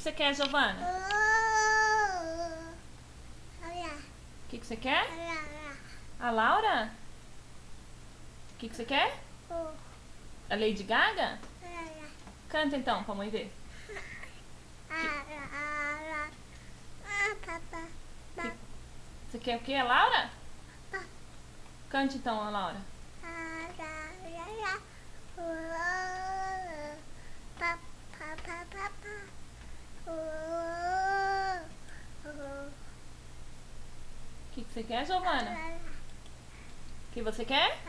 que você quer, Giovana? O que você quer? A Laura? O que você quer? A Lady Gaga? Canta então, pra mãe ver. Você quer o quê, a Laura? Cante então, a Laura. O que você quer, Giovana? O que você quer?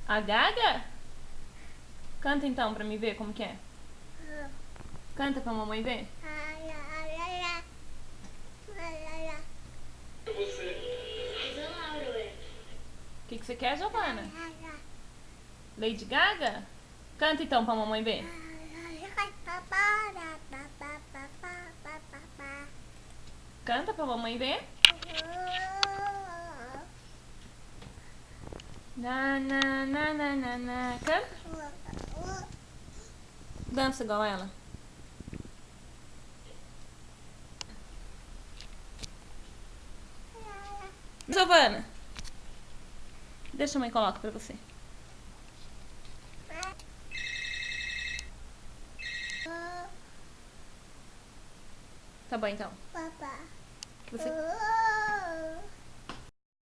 A Gaga? Canta então pra mim ver como que é. Canta pra mamãe ver. O que você quer, Giovana? Lady Gaga? Canta então pra mamãe ver. Canta pra mamãe ver. Na, na, na, na, na, na. Canta. Dança igual ela. Giovana, deixa a mãe colocar pra você. Tá bom então. Papá. Você...